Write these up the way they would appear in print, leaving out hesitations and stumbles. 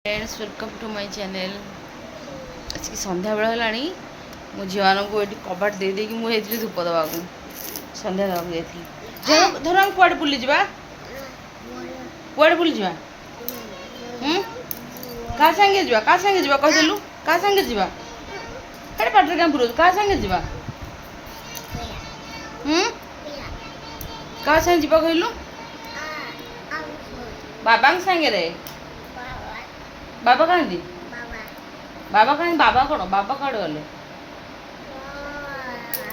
Friends welcome to my channel. आज की संध्या बेला हेलाणी मो झील को ये कबाट दे देकी मुझे धूप दवा संध्या दवा जाइए। धर हम कुआड़े बुली जा कुआड़े बुली जा क्या सांगे जा क्या सांगे जा कहदेलु क्या सांगे जा हेटे पाटे क्या पुरो क्या सांगे जा क्या सांगे जा कहलु बाबा सांगे रे बाबा कहाँ बाबा कहाँ बाबा कौन बाबा कड़े गले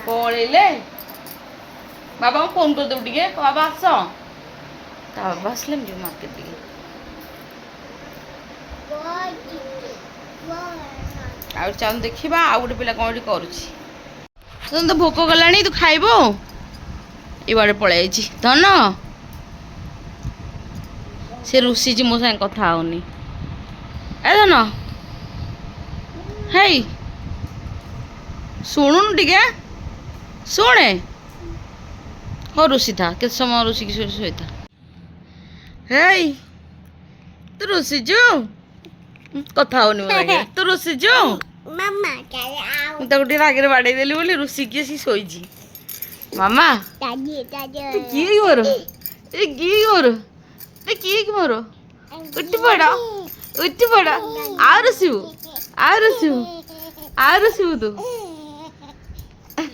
पलैले बाबा को फोन कर देव टे बाबा आस बाबा आसले मार्केट टे आ देखा आ गोटे पिला कौन कर तो भोक गला तू खाइब ये पलि धन से रुषि मो सागे कथा होनी ए धन है शुणुन टे शुणे हो रुषि था के समय रुषि की शोई था है तू रुषिजु कथा होनी मो तू रुषिजु मुझे रागे बाड़े देली बोली रुषि की सी शोई मामा किए मोर ए किए मोर ए किए मोर उठ पड़ा उठ पड़ा आ रसिबु तू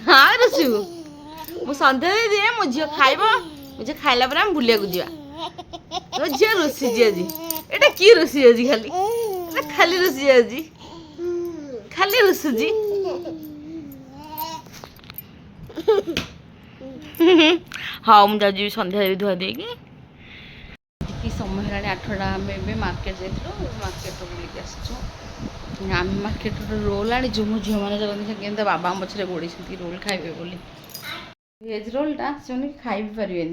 आ रसिबु मु संध्या दे दिए मो झील खाइब मुझे खाइला पर हम बुलिया को जा मो झील रुषि आज एटा की रुषि आज खाली खाली रुषि आज खाली रुषि हाँ मुझे संध्या धुआ दे समय है 8टा आम मार्केट जाइए मार्केट बुलिक आसचु आम मार्केट रोल आनीचु मो झील मैंने जगह बाबा पछरे गोड़ी रोल खाइबे बोली भेज रोलटा से खाई भी पारे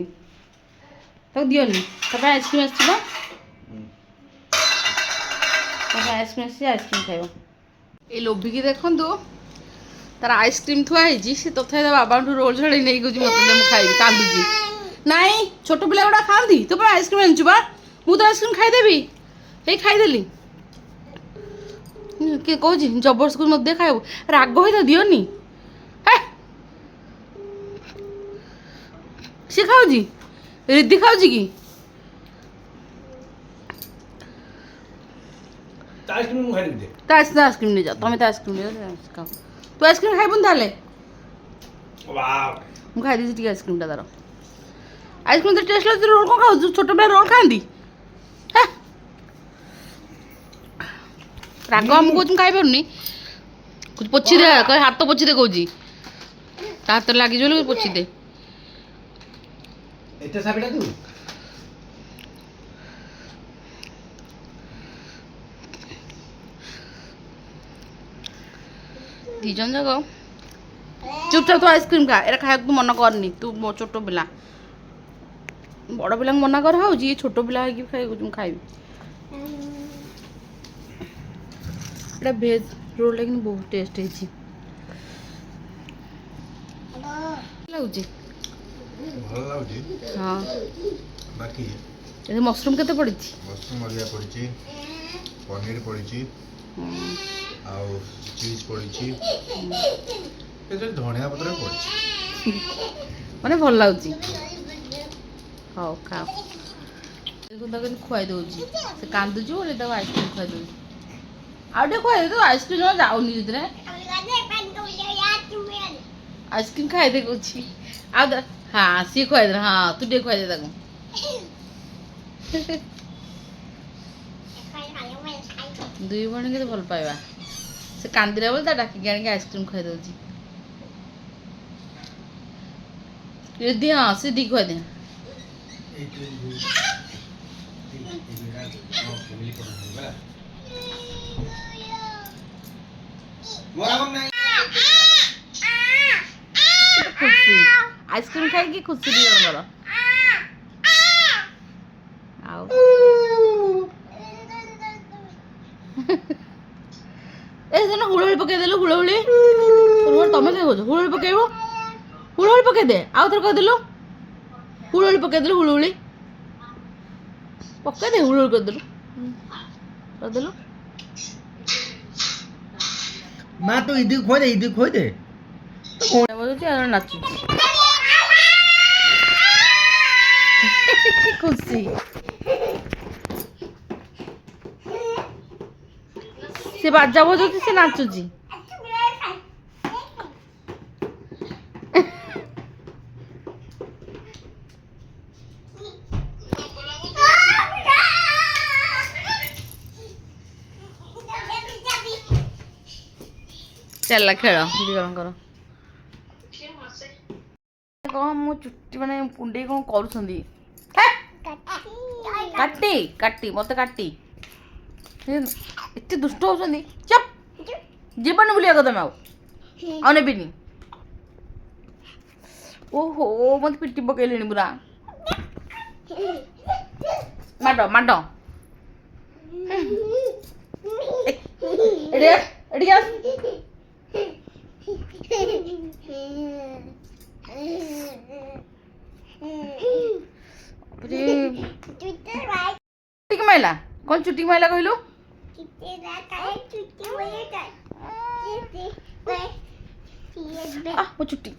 तो दियोनी आइसक्रीम आइसक्रीम आइसक्रीम खाइब ये लोभिकी देखु तार आइसक्रीम थुआई सी तथा बाबा रोल छड़े नहीं कह मत खाइबी कांदुची नाई छोट पिला गुड़ा खाती तू पर आइसक्रीम आनीचु बा मु तो आइसक्रीम खाईदेवी हे खाईदेली किए कौन जबरदस्त मत दे खाइबू राग ही तो दियोनी सी खाऊँ रिद्धि खाऊँ कि आइसक्रीम नहीं जा तुम्हें तो आइसक्रीम नहीं खाओ तू आइसक्रीम खाइबुन ताले मुझे खाई दी आइसक्रीम तार आइसक्रीम तो टेस्ट लगे रोल कौन खाऊ छोट पिला रोल खाती राग आम कौन खाई पारनी कुछ पोछी दे कह हाथ पोछी दे कौची हाथ लगी बोले पोछी दे दीजन जाक चुपचाप तू आइसक्रीम खा एरा खाया तू मन करनी तू छोट पिला बड़ पिला मना कर खाऊ ये छोट पिला खाइबी एटा भेज रोल लेकिन बहुत टेस्ट है हाँ बाकी मशरूम केते पड़ी मशरूम मरिया पड़ी पनीर पड़ी आउ चीज पड़ी धनिया पत्र पड़ी माने भल लगुच हाँ खाओ खुआई दूसरी से कांदुची बोले आइसक्रीम खुआई दूसरी आउटे खुआई दे तो आइसक्रीम जमा जाऊनी आइसक्रीम खाई दे कुछ हाँ सी खुआई दे हाँ तू टे खुआई दे दुई भण के भल पाइबा से कांदिला बोले डाकिक आनिक आइसक्रीम खुआई दूसरी रिद्धि हाँ सीधी खुआई दे खुशी आइसक्रीम खाई कि खुशी दिए मोर आओ ए जन हुळहुळी पके देलु हुळहुळी तमे के हो हुळहुळी पकेबो हुळहुळी पके दे आउ थर कह देलु हुळहुळी पके देलु हुळहुळी पके दे हुळहुळी कर देलु କରିଦେଲୁ। ମା ତୁ ଇଦି ଖୋଇ ଦେ ବଜୁଛି ଆଉ ନାଚୁଛି। କି ଖୁସି। ସେ ବାଜା ବଜଉଛି, ସେ ନାଚୁଛି। ଚାଲିଲା ଖେଳ ଦି ଜଣଙ୍କର। କଣ ମୋ ଚୁଟି ମାନେ କୁଣ୍ଡେଇ କଣ କରୁଛନ୍ତି? କାଟି ମତେ କାଟି ଏତେ ଦୁଷ୍ଟ ହଉଛନ୍ତି। ଚୁପ୍, ଯିବନି ବୁଲିବାକୁ ତମେ ଆଉ ନେବିନି। ଓହୋ ମତେ ପିଟି ପକେଇଲେଣି ପୁରା। ମାଡ ଏଠି ଆସ। ଚୁଟିକି ମାଇଲା, କଣ ଚୁଟିକି ମାଇଲା କହିଲୁ? ମୋ ଚୁଟି।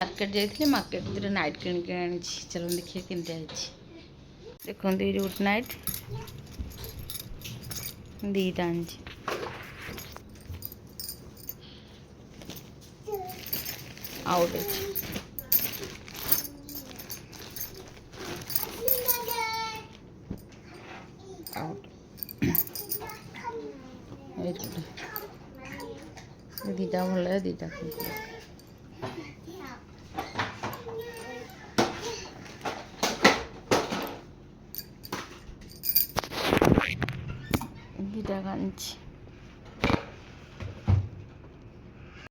ମାର୍କେଟ ଯାଇଥିଲି, ମାର୍କେଟ ଭିତରେ ନାଇଟ୍ କିଣିକି ଆଣିଛି। ଚାଲ ଦେଖିବା କେମିତି ହେଇଛି। ଦେଖନ୍ତୁ ଏଇ ଗୋଟେ ନାଇଟ୍ ଦିଟା ଆଣିଛି। ଆଉ ଗୋଟେ ଅଛି। ଦିଟା ଭଲ ଲାଗେ, ଦିଟା ଆଣିଛି।